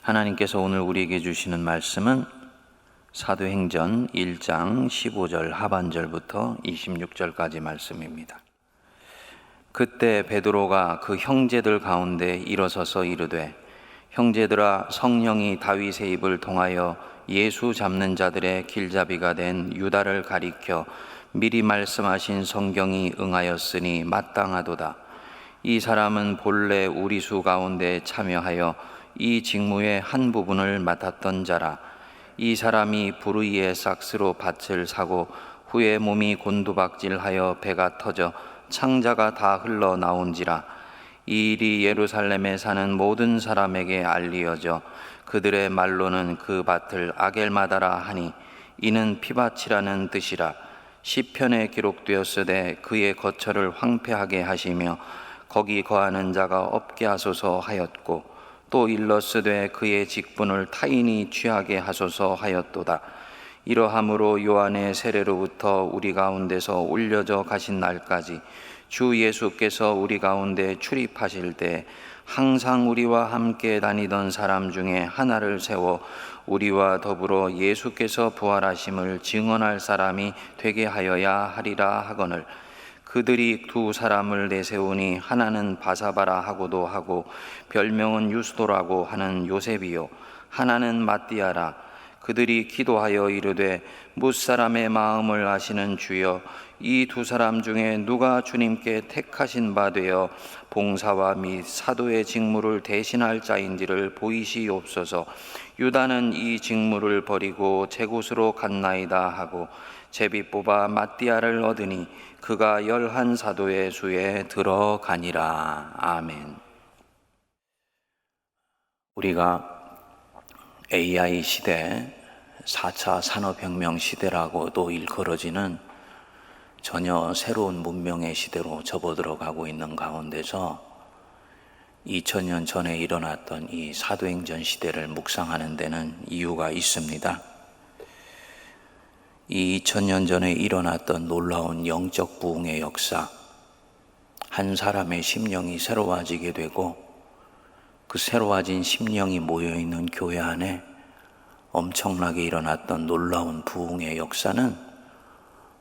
하나님께서 오늘 우리에게 주시는 말씀은 사도행전 1장 15절 하반절부터 26절까지 말씀입니다. 그때 베드로가 그 형제들 가운데 일어서서 이르되, 형제들아, 성령이 다윗의 입을 통하여 예수 잡는 자들의 길잡이가 된 유다를 가리켜 미리 말씀하신 성경이 응하였으니 마땅하도다. 이 사람은 본래 우리 수 가운데 참여하여 이 직무의 한 부분을 맡았던 자라. 이 사람이 불의의 삭스로 밭을 사고 후에 몸이 곤두박질하여 배가 터져 창자가 다 흘러나온지라. 이 일이 예루살렘에 사는 모든 사람에게 알리어져 그들의 말로는 그 밭을 아겔마다라 하니 이는 피밭이라는 뜻이라. 시편에 기록되었으되 그의 거처를 황폐하게 하시며 거기 거하는 자가 없게 하소서 하였고, 또 일렀으되 그의 직분을 타인이 취하게 하소서 하였도다. 이러함으로 요한의 세례로부터 우리 가운데서 올려져 가신 날까지 주 예수께서 우리 가운데 출입하실 때 항상 우리와 함께 다니던 사람 중에 하나를 세워 우리와 더불어 예수께서 부활하심을 증언할 사람이 되게 하여야 하리라 하거늘, 그들이 두 사람을 내세우니 하나는 바사바라 하고도 하고 별명은 유스도라고 하는 요셉이요, 하나는 마띠아라. 그들이 기도하여 이르되, 뭇사람의 마음을 아시는 주여, 이 두 사람 중에 누가 주님께 택하신 바 되어 봉사와 및 사도의 직무를 대신할 자인지를 보이시옵소서. 유다는 이 직무를 버리고 제 곳으로 갔나이다 하고 제비 뽑아 마띠아를 얻으니 그가 11 사도의 수에 들어가니라. 아멘. 우리가 AI 시대, 4차 산업혁명 시대라고도 일컬어지는 전혀 새로운 문명의 시대로 접어들어가고 있는 가운데서 2000년 전에 일어났던 이 사도행전 시대를 묵상하는 데는 이유가 있습니다. 이 2000년 전에 일어났던 놀라운 영적 부흥의 역사, 한 사람의 심령이 새로워지게 되고 그 새로워진 심령이 모여있는 교회 안에 엄청나게 일어났던 놀라운 부흥의 역사는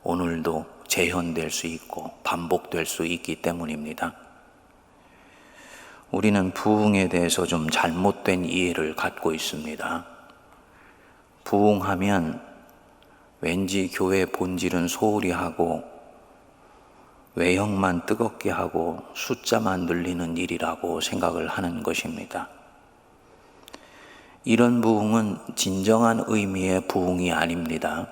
오늘도 재현될 수 있고 반복될 수 있기 때문입니다. 우리는 부흥에 대해서 좀 잘못된 이해를 갖고 있습니다. 부흥하면 왠지 교회 본질은 소홀히 하고 외형만 뜨겁게 하고 숫자만 늘리는 일이라고 생각을 하는 것입니다. 이런 부흥은 진정한 의미의 부흥이 아닙니다.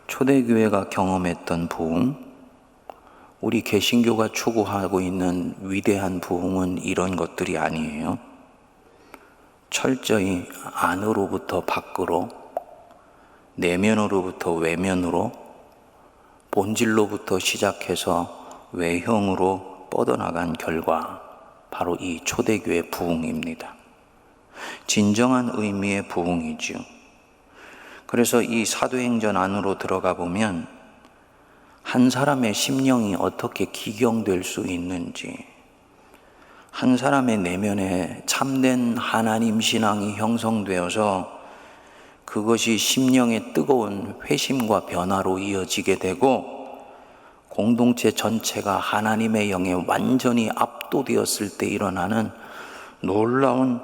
초대교회가 경험했던 부흥, 우리 개신교가 추구하고 있는 위대한 부흥은 이런 것들이 아니에요. 철저히 안으로부터 밖으로, 내면으로부터 외면으로, 본질로부터 시작해서 외형으로 뻗어나간 결과, 바로 이 초대교회 부흥입니다. 진정한 의미의 부흥이죠. 그래서 이 사도행전 안으로 들어가 보면 한 사람의 심령이 어떻게 기경될 수 있는지, 한 사람의 내면에 참된 하나님 신앙이 형성되어서 그것이 심령의 뜨거운 회심과 변화로 이어지게 되고 공동체 전체가 하나님의 영에 완전히 압도되었을 때 일어나는 놀라운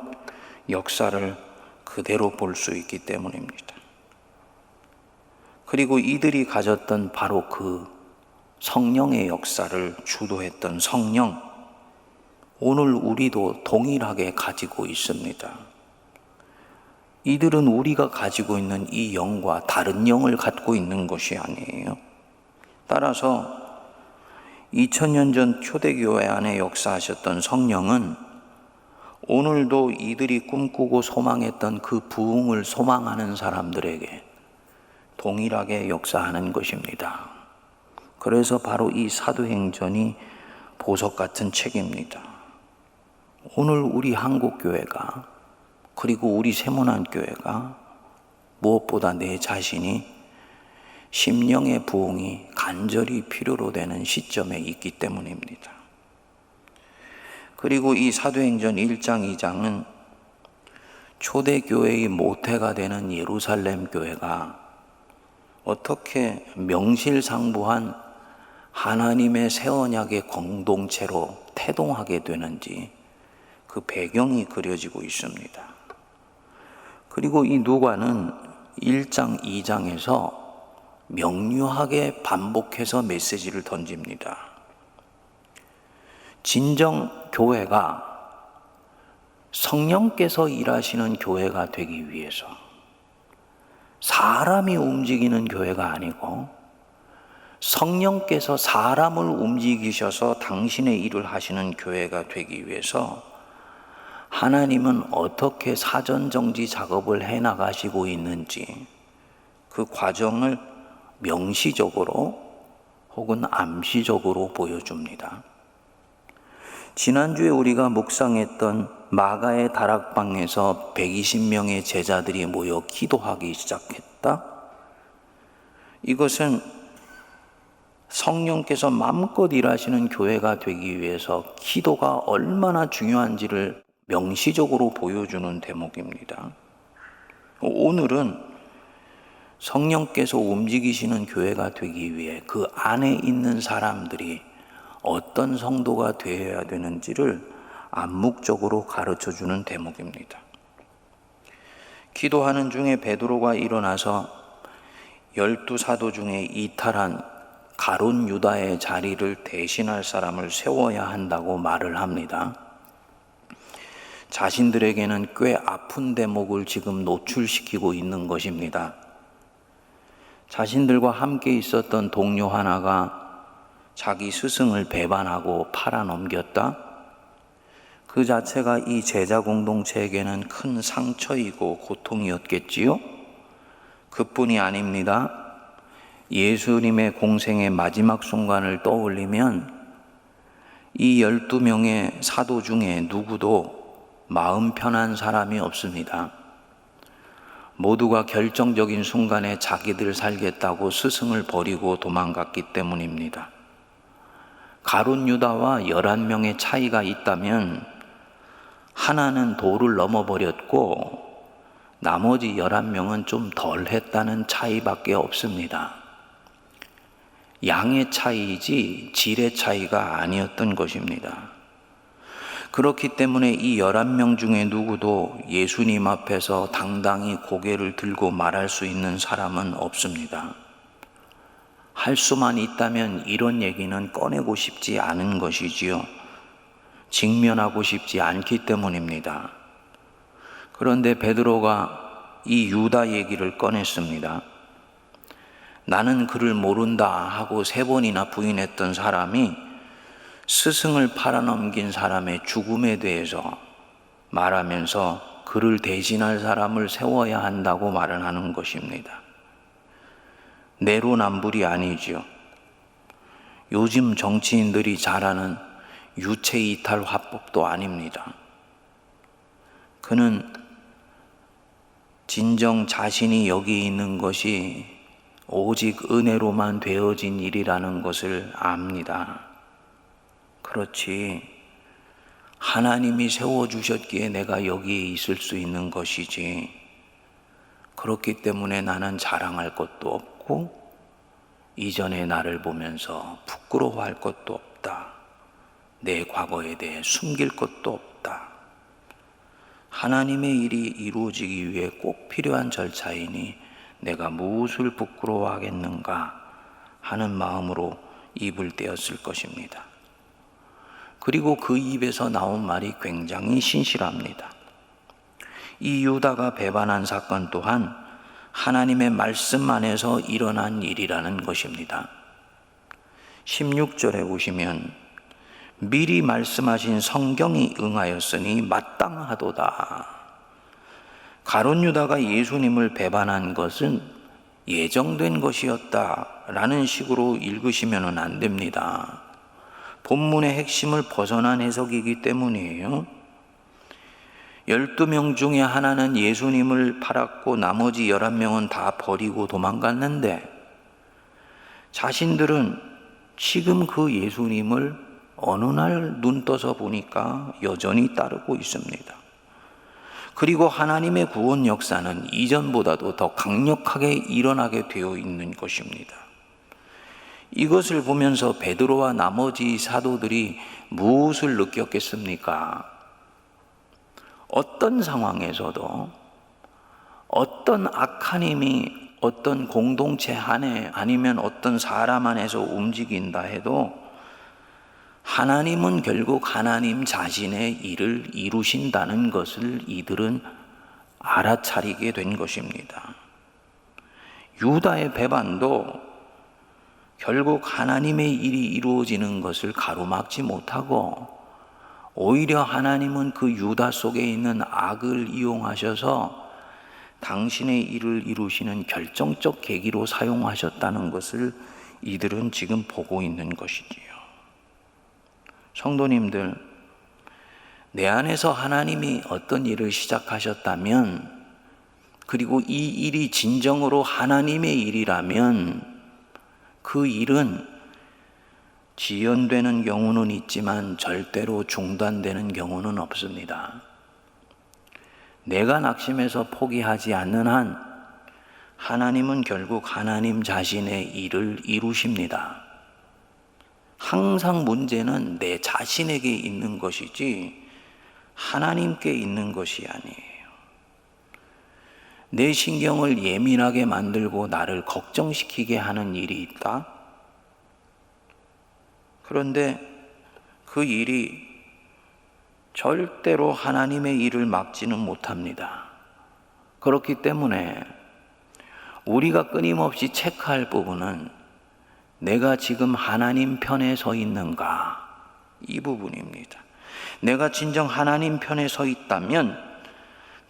역사를 그대로 볼 수 있기 때문입니다. 그리고 이들이 가졌던 바로 그 성령의 역사를 주도했던 성령, 오늘 우리도 동일하게 가지고 있습니다. 이들은 우리가 가지고 있는 이 영과 다른 영을 갖고 있는 것이 아니에요. 따라서 2000년 전 초대교회 안에 역사하셨던 성령은 오늘도 이들이 꿈꾸고 소망했던 그 부흥을 소망하는 사람들에게 동일하게 역사하는 것입니다. 그래서 바로 이 사도행전이 보석 같은 책입니다. 오늘 우리 한국교회가, 그리고 우리 세문안교회가 무엇보다 내 자신이 심령의 부흥이 간절히 필요로 되는 시점에 있기 때문입니다. 그리고 이 사도행전 1장, 2장은 초대교회의 모태가 되는 예루살렘 교회가 어떻게 명실상부한 하나님의 새 언약의 공동체로 태동하게 되는지 그 배경이 그려지고 있습니다. 그리고 이 누가는 1장, 2장에서 명료하게 반복해서 메시지를 던집니다. 진정 교회가 성령께서 일하시는 교회가 되기 위해서 사람이 움직이는 교회가 아니고 성령께서 사람을 움직이셔서 당신의 일을 하시는 교회가 되기 위해서 하나님은 어떻게 사전정지 작업을 해나가시고 있는지 그 과정을 명시적으로 혹은 암시적으로 보여줍니다. 지난주에 우리가 묵상했던 마가의 다락방에서 120명의 제자들이 모여 기도하기 시작했다. 이것은 성령께서 마음껏 일하시는 교회가 되기 위해서 기도가 얼마나 중요한지를 명시적으로 보여주는 대목입니다. 오늘은 성령께서 움직이시는 교회가 되기 위해 그 안에 있는 사람들이 어떤 성도가 되어야 되는지를 암묵적으로 가르쳐주는 대목입니다. 기도하는 중에 베드로가 일어나서 12사도 중에 이탈한 가룟 유다의 자리를 대신할 사람을 세워야 한다고 말을 합니다. 자신들에게는 꽤 아픈 대목을 지금 노출시키고 있는 것입니다. 자신들과 함께 있었던 동료 하나가 자기 스승을 배반하고 팔아넘겼다? 그 자체가 이 제자 공동체에게는 큰 상처이고 고통이었겠지요? 그뿐이 아닙니다. 예수님의 공생의 마지막 순간을 떠올리면 이 12명의 사도 중에 누구도 마음 편한 사람이 없습니다. 모두가 결정적인 순간에 자기들 살겠다고 스승을 버리고 도망갔기 때문입니다. 가룟 유다와 11명의 차이가 있다면 하나는 도를 넘어버렸고 나머지 11명은 좀 덜 했다는 차이밖에 없습니다. 양의 차이이지 질의 차이가 아니었던 것입니다. 그렇기 때문에 이 11명 중에 누구도 예수님 앞에서 당당히 고개를 들고 말할 수 있는 사람은 없습니다. 할 수만 있다면 이런 얘기는 꺼내고 싶지 않은 것이지요. 직면하고 싶지 않기 때문입니다. 그런데 베드로가 이 유다 얘기를 꺼냈습니다. 나는 그를 모른다 하고 3번이나 부인했던 사람이 스승을 팔아넘긴 사람의 죽음에 대해서 말하면서 그를 대신할 사람을 세워야 한다고 말을 하는 것입니다. 내로남불이 아니죠. 요즘 정치인들이 잘하는 유체이탈 화법도 아닙니다. 그는 진정 자신이 여기 있는 것이 오직 은혜로만 되어진 일이라는 것을 압니다. 그렇지, 하나님이 세워주셨기에 내가 여기에 있을 수 있는 것이지, 그렇기 때문에 나는 자랑할 것도 없고 이전의 나를 보면서 부끄러워할 것도 없다. 내 과거에 대해 숨길 것도 없다. 하나님의 일이 이루어지기 위해 꼭 필요한 절차이니 내가 무엇을 부끄러워하겠는가 하는 마음으로 입을 떼었을 것입니다. 그리고 그 입에서 나온 말이 굉장히 신실합니다. 이 유다가 배반한 사건 또한 하나님의 말씀 안에서 일어난 일이라는 것입니다. 16절에 보시면 미리 말씀하신 성경이 응하였으니 마땅하도다. 가룟 유다가 예수님을 배반한 것은 예정된 것이었다라는 식으로 읽으시면 안 됩니다. 본문의 핵심을 벗어난 해석이기 때문이에요. 12명 중에 하나는 예수님을 팔았고 나머지 11명은 다 버리고 도망갔는데 자신들은 지금 그 예수님을 어느 날 눈 떠서 보니까 여전히 따르고 있습니다. 그리고 하나님의 구원 역사는 이전보다도 더 강력하게 일어나게 되어 있는 것입니다. 이것을 보면서 베드로와 나머지 사도들이 무엇을 느꼈겠습니까? 어떤 상황에서도 어떤 악한 힘이 어떤 공동체 안에 아니면 어떤 사람 안에서 움직인다 해도 하나님은 결국 하나님 자신의 일을 이루신다는 것을 이들은 알아차리게 된 것입니다. 유다의 배반도 결국 하나님의 일이 이루어지는 것을 가로막지 못하고 오히려 하나님은 그 유다 속에 있는 악을 이용하셔서 당신의 일을 이루시는 결정적 계기로 사용하셨다는 것을 이들은 지금 보고 있는 것이지요. 성도님들, 내 안에서 하나님이 어떤 일을 시작하셨다면, 그리고 이 일이 진정으로 하나님의 일이라면 그 일은 지연되는 경우는 있지만 절대로 중단되는 경우는 없습니다. 내가 낙심해서 포기하지 않는 한 하나님은 결국 하나님 자신의 일을 이루십니다. 항상 문제는 내 자신에게 있는 것이지 하나님께 있는 것이 아니에요. 내 신경을 예민하게 만들고 나를 걱정시키게 하는 일이 있다. 그런데 그 일이 절대로 하나님의 일을 막지는 못합니다. 그렇기 때문에 우리가 끊임없이 체크할 부분은 내가 지금 하나님 편에 서 있는가? 이 부분입니다. 내가 진정 하나님 편에 서 있다면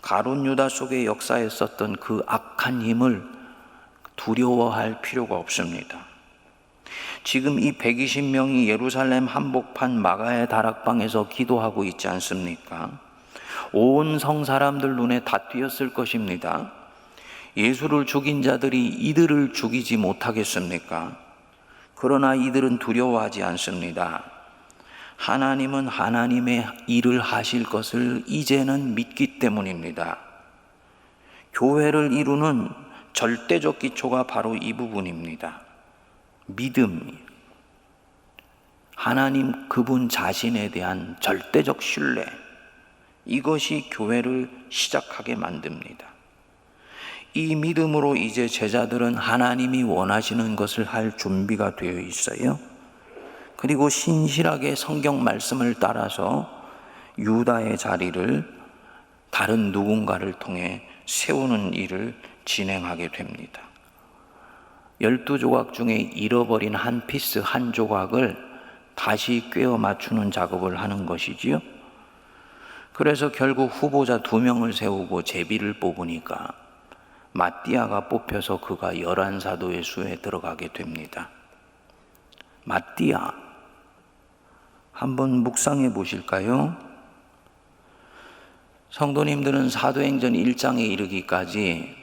가룟 유다 속의 역사에 썼던 그 악한 힘을 두려워할 필요가 없습니다. 지금 이 120명이 예루살렘 한복판 마가의 다락방에서 기도하고 있지 않습니까? 온 성 사람들 눈에 다 띄었을 것입니다. 예수를 죽인 자들이 이들을 죽이지 못하겠습니까? 그러나 이들은 두려워하지 않습니다. 하나님은 하나님의 일을 하실 것을 이제는 믿기 때문입니다. 교회를 이루는 절대적 기초가 바로 이 부분입니다. 믿음, 하나님 그분 자신에 대한 절대적 신뢰, 이것이 교회를 시작하게 만듭니다. 이 믿음으로 이제 제자들은 하나님이 원하시는 것을 할 준비가 되어 있어요. 그리고 신실하게 성경 말씀을 따라서 유다의 자리를 다른 누군가를 통해 세우는 일을 진행하게 됩니다. 12조각 중에 잃어버린 한 피스, 한 조각을 다시 꿰어 맞추는 작업을 하는 것이지요. 그래서 결국 후보자 2명을 세우고 제비를 뽑으니까 마띠아가 뽑혀서 그가 11사도의 수에 들어가게 됩니다. 마띠아, 한번 묵상해 보실까요? 성도님들은 사도행전 1장에 이르기까지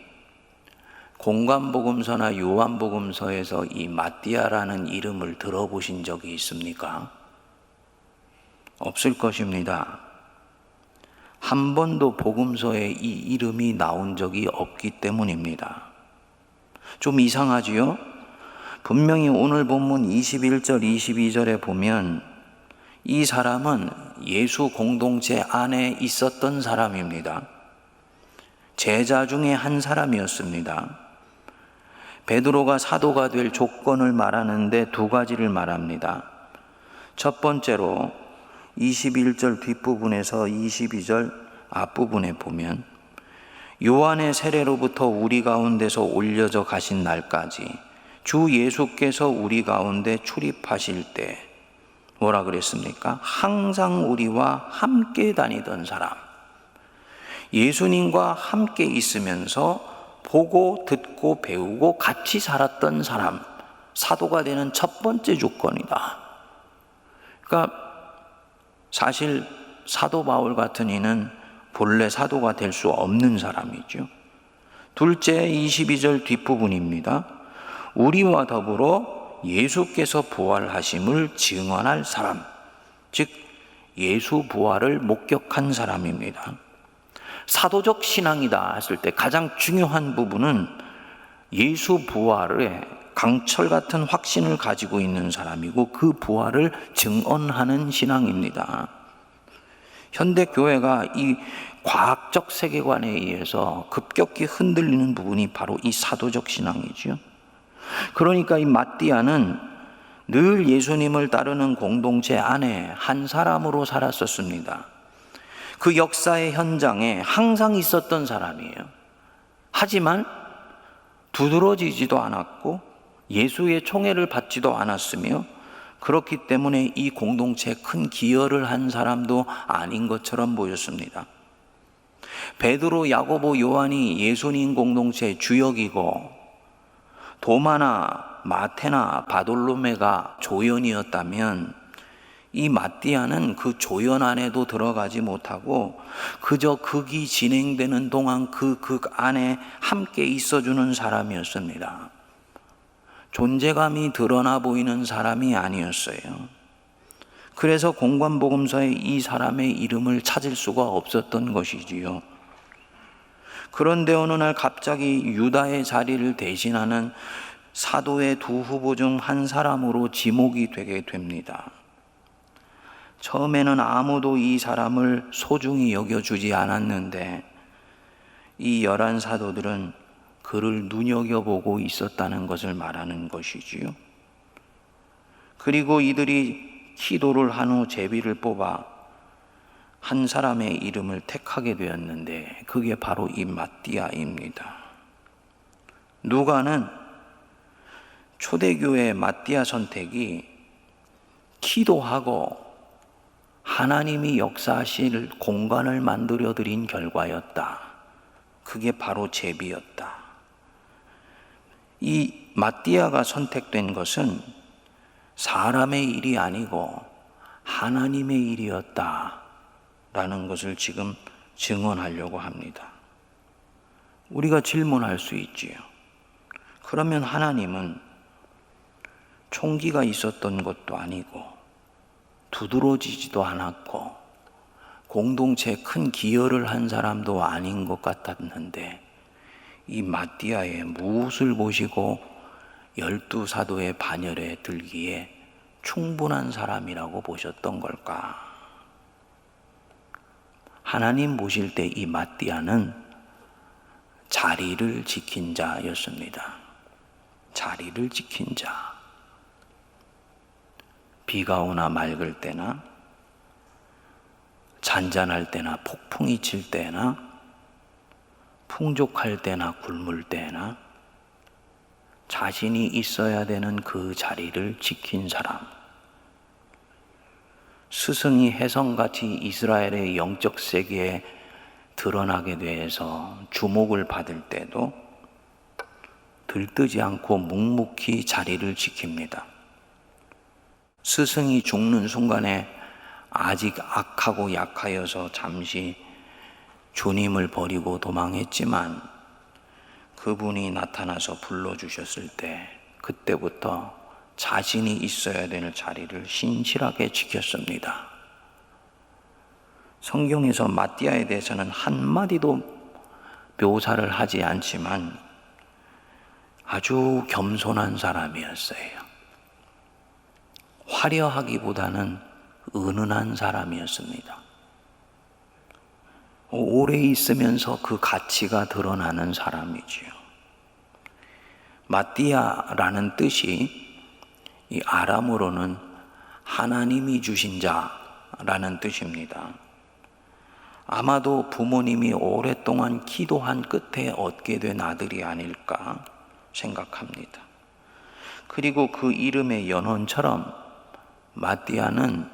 공관복음서나 요한복음서에서 이 마띠아라는 이름을 들어보신 적이 있습니까? 없을 것입니다. 한 번도 복음서에 이 이름이 나온 적이 없기 때문입니다. 좀 이상하지요? 분명히 오늘 본문 21절, 22절에 보면 이 사람은 예수 공동체 안에 있었던 사람입니다. 제자 중에 한 사람이었습니다. 베드로가 사도가 될 조건을 말하는데 2가지를 말합니다. 첫 번째로 21절 뒷부분에서 22절 앞부분에 보면 요한의 세례로부터 우리 가운데서 올려져 가신 날까지 주 예수께서 우리 가운데 출입하실 때 뭐라 그랬습니까? 항상 우리와 함께 다니던 사람, 예수님과 함께 있으면서 보고 듣고 배우고 같이 살았던 사람, 사도가 되는 첫 번째 조건이다. 그러니까 사실 사도 바울 같은 이는 본래 사도가 될 수 없는 사람이죠. 둘째 22절 뒷부분입니다. 우리와 더불어 예수께서 부활하심을 증언할 사람, 즉 예수 부활을 목격한 사람입니다. 사도적 신앙이다 했을 때 가장 중요한 부분은 예수 부활에 강철 같은 확신을 가지고 있는 사람이고 그 부활을 증언하는 신앙입니다. 현대 교회가 이 과학적 세계관에 의해서 급격히 흔들리는 부분이 바로 이 사도적 신앙이죠. 그러니까 이 마띠아는 늘 예수님을 따르는 공동체 안에 한 사람으로 살았었습니다. 그 역사의 현장에 항상 있었던 사람이에요. 하지만 두드러지지도 않았고 예수의 총애를 받지도 않았으며 그렇기 때문에 이 공동체에 큰 기여를 한 사람도 아닌 것처럼 보였습니다. 베드로, 야고보, 요한이 예수님 공동체의 주역이고 도마나 마테나 바돌로메가 조연이었다면 이 마띠아는 그 조연 안에도 들어가지 못하고 그저 극이 진행되는 동안 그 극 안에 함께 있어주는 사람이었습니다. 존재감이 드러나 보이는 사람이 아니었어요. 그래서 공관복음서에 이 사람의 이름을 찾을 수가 없었던 것이지요. 그런데 어느 날 갑자기 유다의 자리를 대신하는 사도의 두 후보 중 한 사람으로 지목이 되게 됩니다. 처음에는 아무도 이 사람을 소중히 여겨주지 않았는데 이 11 사도들은 그를 눈여겨보고 있었다는 것을 말하는 것이지요. 그리고 이들이 기도를 한 후 제비를 뽑아 한 사람의 이름을 택하게 되었는데 그게 바로 이 마띠아입니다. 누가는 초대교회 마띠아 선택이 기도하고 하나님이 역사하실 공간을 만들어 드린 결과였다. 그게 바로 제비였다. 이 마띠아가 선택된 것은 사람의 일이 아니고 하나님의 일이었다라는 것을 지금 증언하려고 합니다. 우리가 질문할 수 있지요. 그러면 하나님은 총기가 있었던 것도 아니고 두드러지지도 않았고 공동체에 큰 기여를 한 사람도 아닌 것 같았는데 이 마띠아의 무엇을 보시고 12 사도의 반열에 들기에 충분한 사람이라고 보셨던 걸까? 하나님 보실 때 이 마띠아는 자리를 지킨 자였습니다. 자리를 지킨 자. 비가 오나 맑을 때나 잔잔할 때나 폭풍이 칠 때나 풍족할 때나 굶을 때나 자신이 있어야 되는 그 자리를 지킨 사람. 스승이 혜성같이 이스라엘의 영적 세계에 드러나게 돼서 주목을 받을 때도 들뜨지 않고 묵묵히 자리를 지킵니다. 스승이 죽는 순간에 아직 악하고 약하여서 잠시 주님을 버리고 도망했지만 그분이 나타나서 불러주셨을 때 그때부터 자신이 있어야 되는 자리를 신실하게 지켰습니다. 성경에서 마띠아에 대해서는 한마디도 묘사를 하지 않지만 아주 겸손한 사람이었어요. 화려하기보다는 은은한 사람이었습니다. 오래 있으면서 그 가치가 드러나는 사람이지요. 마띠아라는 뜻이 이 아람어로는 하나님이 주신 자라는 뜻입니다. 아마도 부모님이 오랫동안 기도한 끝에 얻게 된 아들이 아닐까 생각합니다. 그리고 그 이름의 연원처럼 마띠아는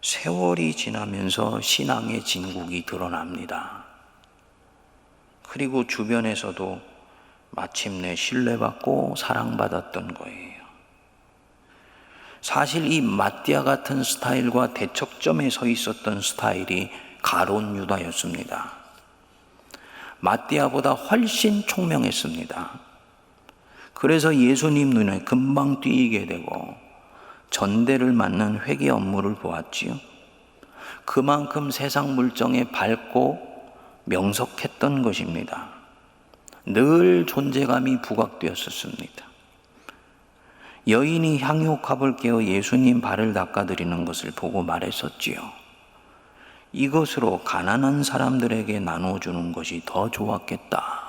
세월이 지나면서 신앙의 진국이 드러납니다. 그리고 주변에서도 마침내 신뢰받고 사랑받았던 거예요. 사실 이 마띠아 같은 스타일과 대척점에 서 있었던 스타일이 가룟 유다였습니다. 마띠아보다 훨씬 총명했습니다. 그래서 예수님 눈에 금방 띄게 되고 전대를 맡는 회개 업무를 보았지요. 그만큼 세상 물정에 밝고 명석했던 것입니다. 늘 존재감이 부각되었었습니다. 여인이 향유컵을 깨어 예수님 발을 닦아드리는 것을 보고 말했었지요. 이것으로 가난한 사람들에게 나눠주는 것이 더 좋았겠다.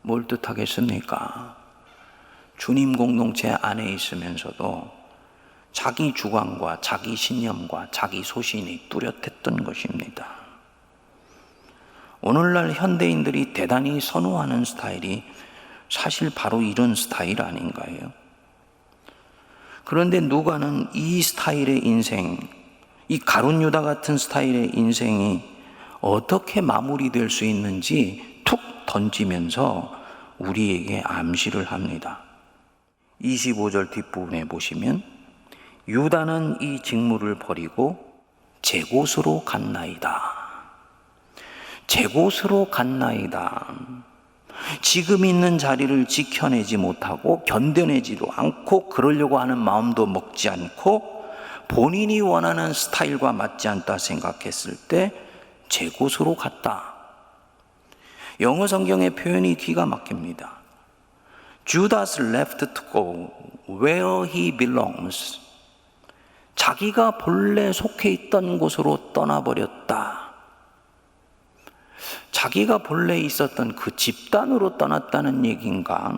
뭘 뜻하겠습니까? 주님 공동체 안에 있으면서도 자기 주관과 자기 신념과 자기 소신이 뚜렷했던 것입니다. 오늘날 현대인들이 대단히 선호하는 스타일이 사실 바로 이런 스타일 아닌가요? 그런데 누가는 이 스타일의 인생, 이 가룟 유다 같은 스타일의 인생이 어떻게 마무리될 수 있는지 툭 던지면서 우리에게 암시를 합니다. 25절 뒷부분에 보시면 유다는 이 직무를 버리고 제 곳으로 갔나이다. 제 곳으로 갔나이다. 지금 있는 자리를 지켜내지 못하고 견뎌내지도 않고 그러려고 하는 마음도 먹지 않고 본인이 원하는 스타일과 맞지 않다 생각했을 때 제 곳으로 갔다. 영어 성경의 표현이 기가 막힙니다. Judas left to go where he belongs. 자기가 본래 속해 있던 곳으로 떠나버렸다. 자기가 본래 있었던 그 집단으로 떠났다는 얘기인가?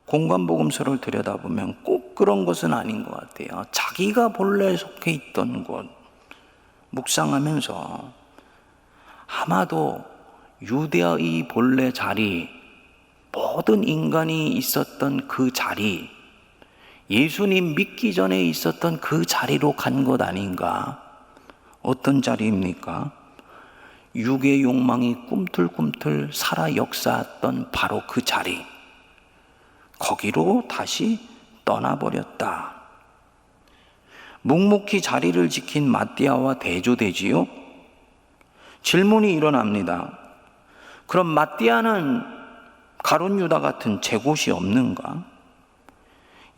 공관복음서를 들여다보면 꼭 그런 것은 아닌 것 같아요. 자기가 본래 속해 있던 곳 묵상하면서 아마도 유대의 본래 자리, 모든 인간이 있었던 그 자리, 예수님 믿기 전에 있었던 그 자리로 간 것 아닌가? 어떤 자리입니까? 육의 욕망이 꿈틀꿈틀 살아 역사했던 바로 그 자리, 거기로 다시 떠나버렸다. 묵묵히 자리를 지킨 마띠아와 대조되지요? 질문이 일어납니다. 그럼 마띠아는 가룟 유다 같은 제 곳이 없는가?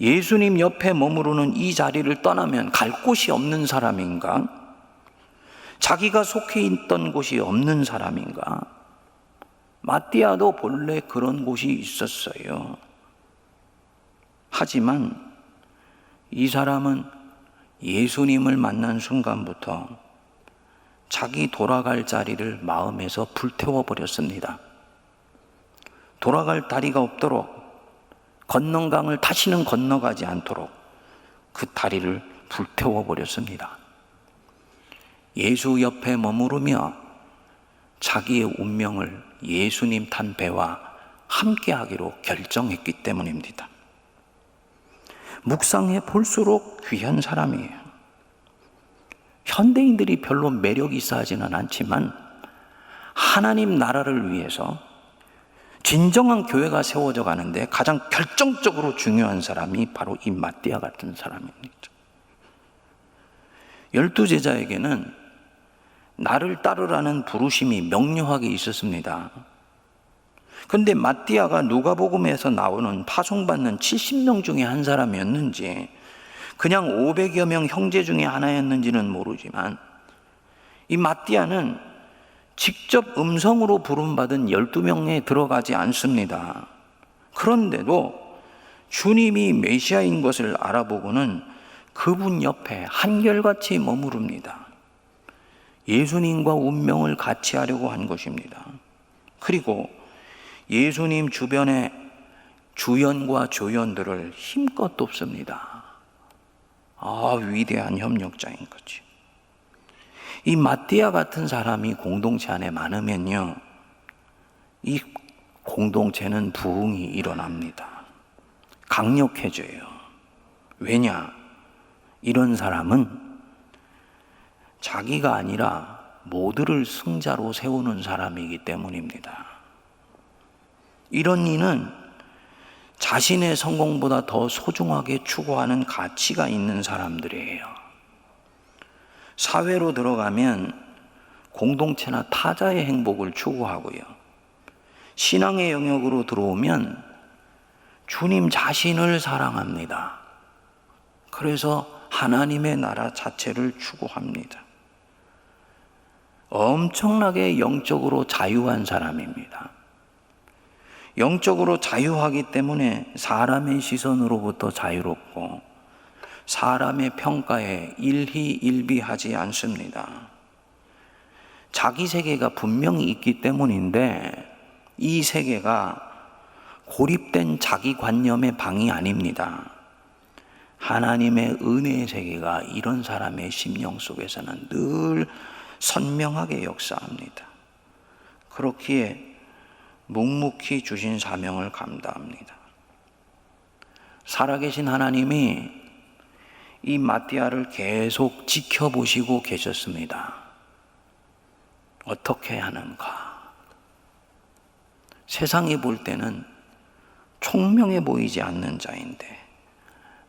예수님 옆에 머무르는 이 자리를 떠나면 갈 곳이 없는 사람인가? 자기가 속해 있던 곳이 없는 사람인가? 마띠아도 본래 그런 곳이 있었어요. 하지만 이 사람은 예수님을 만난 순간부터 자기 돌아갈 자리를 마음에서 불태워버렸습니다. 돌아갈 다리가 없도록, 건넌 강을 다시는 건너가지 않도록 그 다리를 불태워버렸습니다. 예수 옆에 머무르며 자기의 운명을 예수님 탄 배와 함께하기로 결정했기 때문입니다. 묵상해 볼수록 귀한 사람이에요. 현대인들이 별로 매력 있어 하지는 않지만 하나님 나라를 위해서 진정한 교회가 세워져 가는데 가장 결정적으로 중요한 사람이 바로 이 마띠아 같은 사람입니다. 12제자에게는 나를 따르라는 부르심이 명료하게 있었습니다. 그런데 마띠아가 누가복음에서 나오는 파송받는 70명 중에 한 사람이었는지 그냥 500여 명 형제 중에 하나였는지는 모르지만 이 마띠아는 직접 음성으로 부름받은 12명에 들어가지 않습니다. 그런데도 주님이 메시아인 것을 알아보고는 그분 옆에 한결같이 머무릅니다. 예수님과 운명을 같이 하려고 한 것입니다. 그리고 예수님 주변의 주연과 조연들을 힘껏 돕습니다. 위대한 협력자인 거지. 이 마띠아 같은 사람이 공동체 안에 많으면요, 이 공동체는 부흥이 일어납니다. 강력해져요. 왜냐? 이런 사람은 자기가 아니라 모두를 승자로 세우는 사람이기 때문입니다. 이런 이는 자신의 성공보다 더 소중하게 추구하는 가치가 있는 사람들이에요. 사회로 들어가면 공동체나 타자의 행복을 추구하고요. 신앙의 영역으로 들어오면 주님 자신을 사랑합니다. 그래서 하나님의 나라 자체를 추구합니다. 엄청나게 영적으로 자유한 사람입니다. 영적으로 자유하기 때문에 사람의 시선으로부터 자유롭고 사람의 평가에 일희일비하지 않습니다. 자기 세계가 분명히 있기 때문인데 이 세계가 고립된 자기관념의 방이 아닙니다. 하나님의 은혜의 세계가 이런 사람의 심령 속에서는 늘 선명하게 역사합니다. 그렇기에 묵묵히 주신 사명을 감당합니다. 살아계신 하나님이 이 마띠아를 계속 지켜보시고 계셨습니다. 어떻게 하는가? 세상이 볼 때는 총명해 보이지 않는 자인데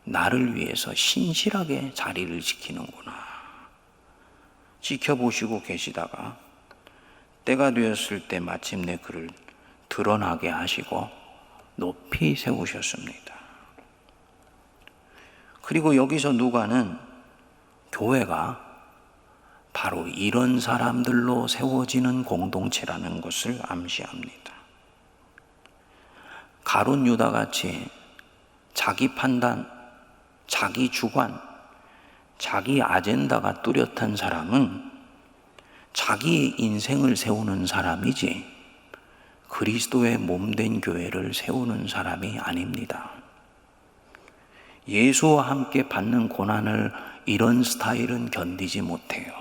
나를 위해서 신실하게 자리를 지키는구나. 지켜보시고 계시다가 때가 되었을 때 마침내 그를 드러나게 하시고 높이 세우셨습니다. 그리고 여기서 누가는 교회가 바로 이런 사람들로 세워지는 공동체라는 것을 암시합니다. 가룟 유다같이 자기 판단, 자기 주관, 자기 아젠다가 뚜렷한 사람은 자기 인생을 세우는 사람이지 그리스도의 몸된 교회를 세우는 사람이 아닙니다. 예수와 함께 받는 고난을 이런 스타일은 견디지 못해요.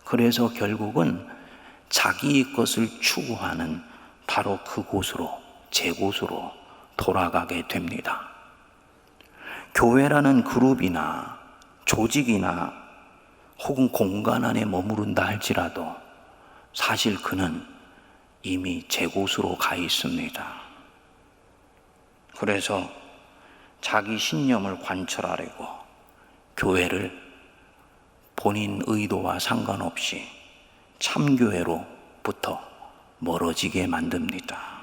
그래서 결국은 자기 것을 추구하는 바로 그곳으로, 제 곳으로 돌아가게 됩니다. 교회라는 그룹이나 조직이나 혹은 공간 안에 머무른다 할지라도 사실 그는 이미 제 곳으로 가 있습니다. 그래서 자기 신념을 관철하려고 교회를 본인 의도와 상관없이 참교회로부터 멀어지게 만듭니다.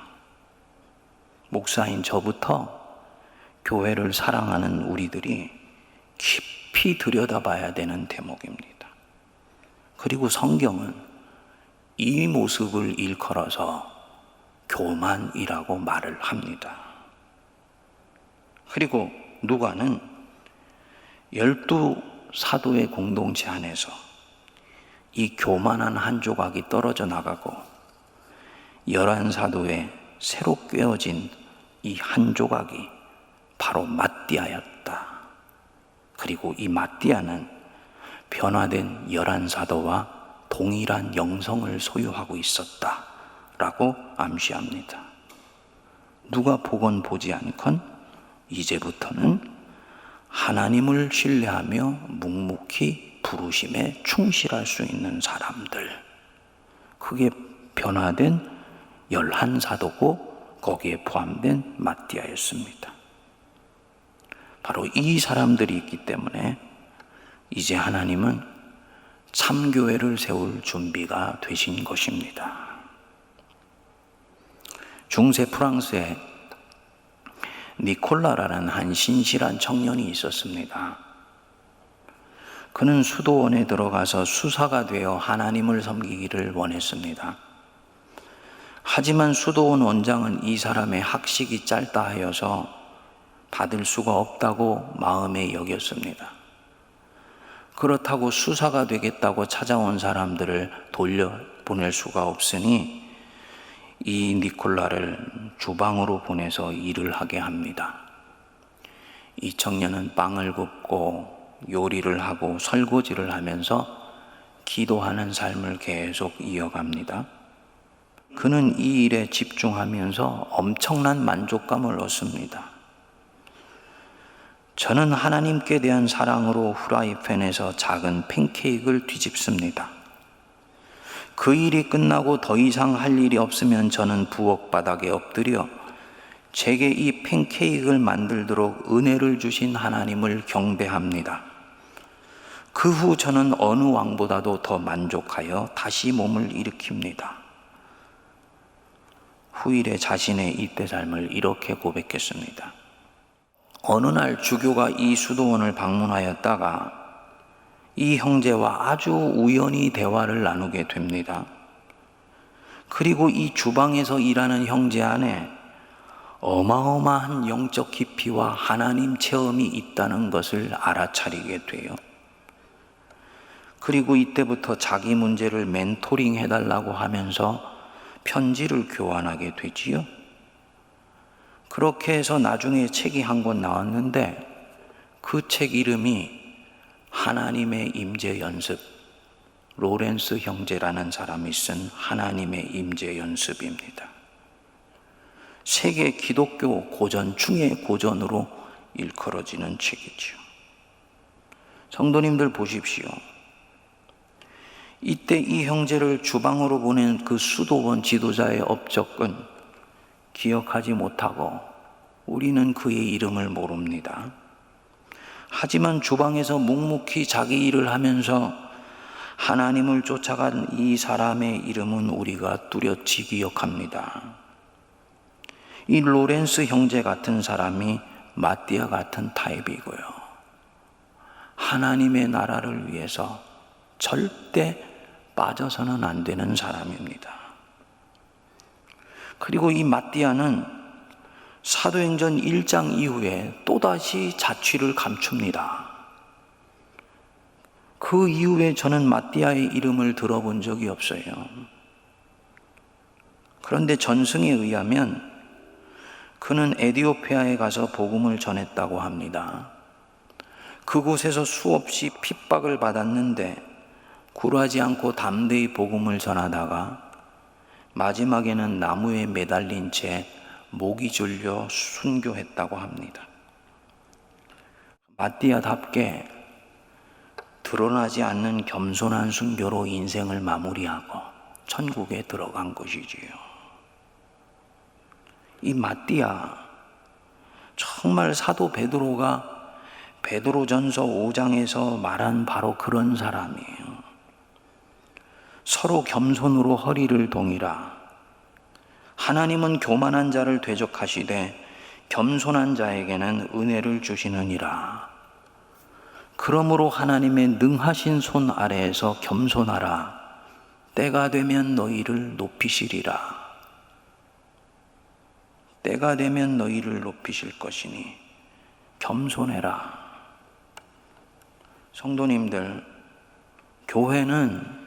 목사인 저부터 교회를 사랑하는 우리들이 깊이 들여다봐야 되는 대목입니다. 그리고 성경은 이 모습을 일컬어서 교만이라고 말을 합니다. 그리고 누가는 12사도의 공동체 안에서 이 교만한 한 조각이 떨어져 나가고 11사도에 새로 꿰어진 이 한 조각이 바로 마띠아였다. 그리고 이 마띠아는 변화된 11사도와 동일한 영성을 소유하고 있었다라고 암시합니다. 누가 보건 보지 않건 이제부터는 하나님을 신뢰하며 묵묵히 부르심에 충실할 수 있는 사람들, 그게 변화된 11사도고 거기에 포함된 마띠아였습니다. 바로 이 사람들이 있기 때문에 이제 하나님은 참교회를 세울 준비가 되신 것입니다. 중세 프랑스에 니콜라라는 한 신실한 청년이 있었습니다. 그는 수도원에 들어가서 수사가 되어 하나님을 섬기기를 원했습니다. 하지만 수도원 원장은 이 사람의 학식이 짧다 하여서 받을 수가 없다고 마음에 여겼습니다. 그렇다고 수사가 되겠다고 찾아온 사람들을 돌려보낼 수가 없으니 이 니콜라를 주방으로 보내서 일을 하게 합니다. 이 청년은 빵을 굽고 요리를 하고 설거지를 하면서 기도하는 삶을 계속 이어갑니다. 그는 이 일에 집중하면서 엄청난 만족감을 얻습니다. 저는 하나님께 대한 사랑으로 후라이팬에서 작은 팬케이크를 뒤집습니다. 그 일이 끝나고 더 이상 할 일이 없으면 저는 부엌 바닥에 엎드려 제게 이 팬케이크를 만들도록 은혜를 주신 하나님을 경배합니다. 그 후 저는 어느 왕보다도 더 만족하여 다시 몸을 일으킵니다. 후일에 자신의 이때 삶을 이렇게 고백했습니다. 어느 날 주교가 이 수도원을 방문하였다가 이 형제와 아주 우연히 대화를 나누게 됩니다. 그리고 이 주방에서 일하는 형제 안에 어마어마한 영적 깊이와 하나님 체험이 있다는 것을 알아차리게 돼요. 그리고 이때부터 자기 문제를 멘토링 해달라고 하면서 편지를 교환하게 되지요. 그렇게 해서 나중에 책이 한 권 나왔는데 그 책 이름이 하나님의 임재 연습, 로렌스 형제라는 사람이 쓴 하나님의 임재 연습입니다. 세계 기독교 고전 중의 고전으로 일컬어지는 책이죠. 성도님들 보십시오. 이때 이 형제를 주방으로 보낸 그 수도원 지도자의 업적은 기억하지 못하고 우리는 그의 이름을 모릅니다. 하지만 주방에서 묵묵히 자기 일을 하면서 하나님을 쫓아간 이 사람의 이름은 우리가 뚜렷이 기억합니다. 이 로렌스 형제 같은 사람이 마띠아 같은 타입이고요. 하나님의 나라를 위해서 절대 빠져서는 안 되는 사람입니다. 그리고 이 마띠아는 사도행전 1장 이후에 또다시 자취를 감춥니다. 그 이후에 저는 마띠아의 이름을 들어본 적이 없어요. 그런데 전승에 의하면 그는 에디오피아에 가서 복음을 전했다고 합니다. 그곳에서 수없이 핍박을 받았는데 굴하지 않고 담대히 복음을 전하다가 마지막에는 나무에 매달린 채 목이 졸려 순교했다고 합니다. 마띠아답게 드러나지 않는 겸손한 순교로 인생을 마무리하고 천국에 들어간 것이지요. 이 마띠아, 정말 사도 베드로가 베드로전서 5장에서 말한 바로 그런 사람이에요. 서로 겸손으로 허리를 동이라. 하나님은 교만한 자를 대적하시되 겸손한 자에게는 은혜를 주시느니라. 그러므로 하나님의 능하신 손 아래에서 겸손하라. 때가 되면 너희를 높이시리라. 때가 되면 너희를 높이실 것이니 겸손해라. 성도님들, 교회는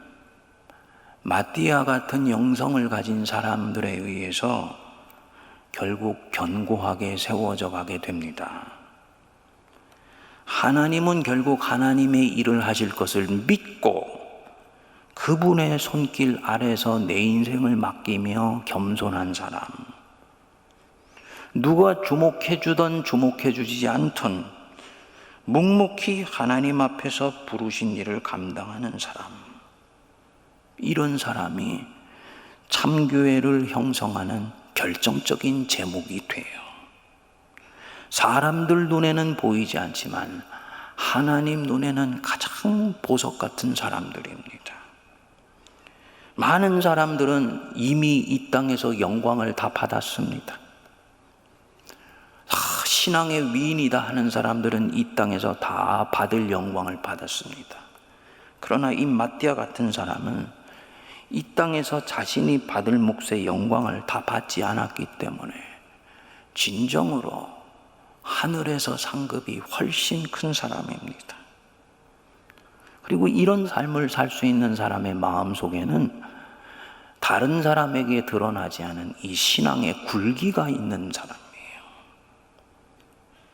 마띠아 같은 영성을 가진 사람들에 의해서 결국 견고하게 세워져 가게 됩니다. 하나님은 결국 하나님의 일을 하실 것을 믿고 그분의 손길 아래서 내 인생을 맡기며 겸손한 사람, 누가 주목해 주던 주목해 주지 않던 묵묵히 하나님 앞에서 부르신 일을 감당하는 사람, 이런 사람이 참교회를 형성하는 결정적인 제목이 돼요. 사람들 눈에는 보이지 않지만 하나님 눈에는 가장 보석 같은 사람들입니다. 많은 사람들은 이미 이 땅에서 영광을 다 받았습니다. 신앙의 위인이다 하는 사람들은 이 땅에서 다 받을 영광을 받았습니다. 그러나 이 마띠아 같은 사람은 이 땅에서 자신이 받을 몫의 영광을 다 받지 않았기 때문에 진정으로 하늘에서 상급이 훨씬 큰 사람입니다. 그리고 이런 삶을 살 수 있는 사람의 마음 속에는 다른 사람에게 드러나지 않은 이 신앙의 굴기가 있는 사람이에요.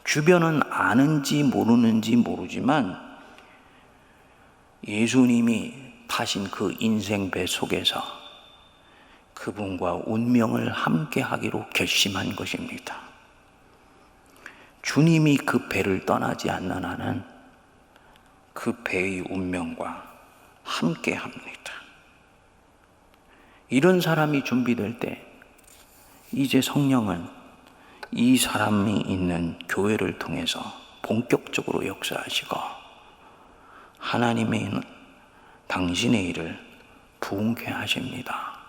주변은 아는지 모르는지 모르지만 예수님이 타신 그 인생배 속에서 그분과 운명을 함께 하기로 결심한 것입니다. 주님이 그 배를 떠나지 않는 한은 그 배의 운명과 함께 합니다. 이런 사람이 준비될 때 이제 성령은 이 사람이 있는 교회를 통해서 본격적으로 역사하시고 하나님의 당신의 일을 부흥케 하십니다.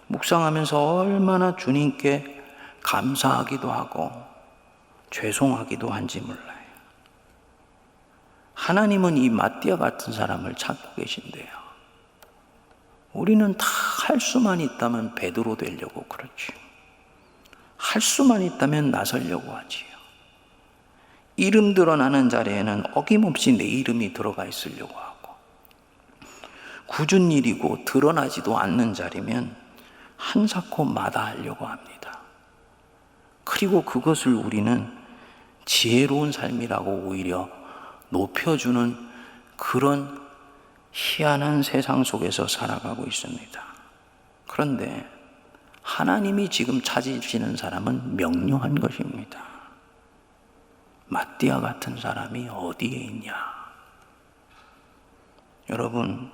묵상하면서 얼마나 주님께 감사하기도 하고 죄송하기도 한지 몰라요. 하나님은 이 마띠아 같은 사람을 찾고 계신대요. 우리는 다 할 수만 있다면 베드로 되려고 그러지요. 할 수만 있다면 나서려고 하지요. 이름 드러나는 자리에는 어김없이 내 이름이 들어가 있으려고 하고, 굳은 일이고 드러나지도 않는 자리면 한사코 마다하려고 합니다. 그리고 그것을 우리는 지혜로운 삶이라고 오히려 높여주는 그런 희한한 세상 속에서 살아가고 있습니다. 그런데 하나님이 지금 찾으시는 사람은 명료한 것입니다. 마띠아 같은 사람이 어디에 있냐? 여러분,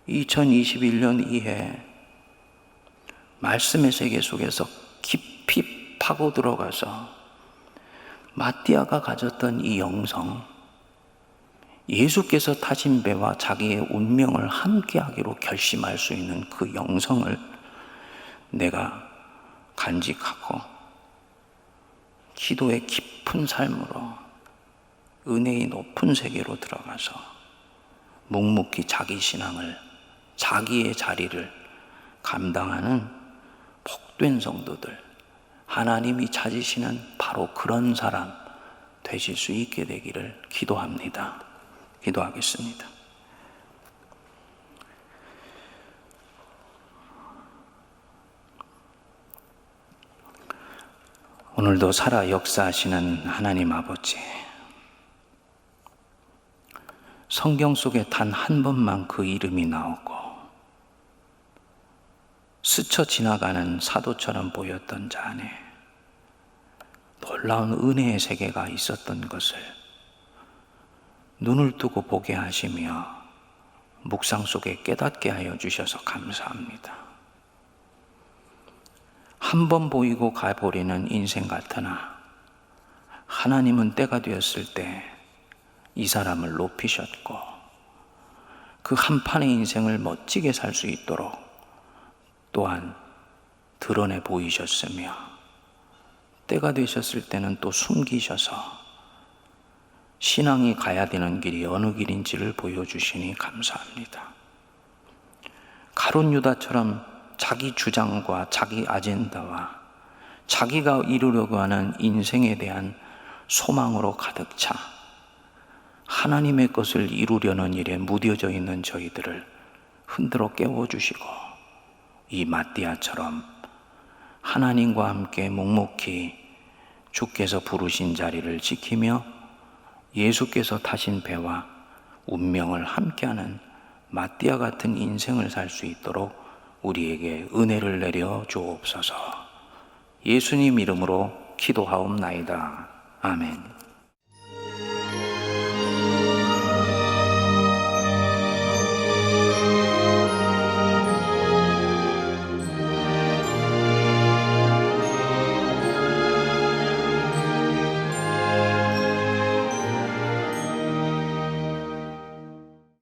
2021년 이해 말씀의 세계 속에서 깊이 파고 들어가서 마띠아가 가졌던 이 영성, 예수께서 타신 배와 자기의 운명을 함께하기로 결심할 수 있는 그 영성을 내가 간직하고 기도의 깊은 삶으로 은혜의 높은 세계로 들어가서 묵묵히 자기 신앙을, 자기의 자리를 감당하는 복된 성도들, 하나님이 찾으시는 바로 그런 사람 되실 수 있게 되기를 기도합니다. 기도하겠습니다. 오늘도 살아 역사하시는 하나님 아버지, 성경 속에 단 한 번만 그 이름이 나오고 스쳐 지나가는 사도처럼 보였던 자 안에 놀라운 은혜의 세계가 있었던 것을 눈을 뜨고 보게 하시며 묵상 속에 깨닫게 하여 주셔서 감사합니다. 한 번 보이고 가버리는 인생 같으나 하나님은 때가 되었을 때 이 사람을 높이셨고 그 한 판의 인생을 멋지게 살 수 있도록 또한 드러내 보이셨으며 때가 되셨을 때는 또 숨기셔서 신앙이 가야 되는 길이 어느 길인지를 보여주시니 감사합니다. 가룟 유다처럼 자기 주장과 자기 아젠다와 자기가 이루려고 하는 인생에 대한 소망으로 가득 차 하나님의 것을 이루려는 일에 무뎌져 있는 저희들을 흔들어 깨워주시고 이 마띠아처럼 하나님과 함께 묵묵히 주께서 부르신 자리를 지키며 예수께서 타신 배와 운명을 함께하는 마띠아 같은 인생을 살 수 있도록 우리에게 은혜를 내려 주옵소서. 예수님 이름으로 기도하옵나이다. 아멘.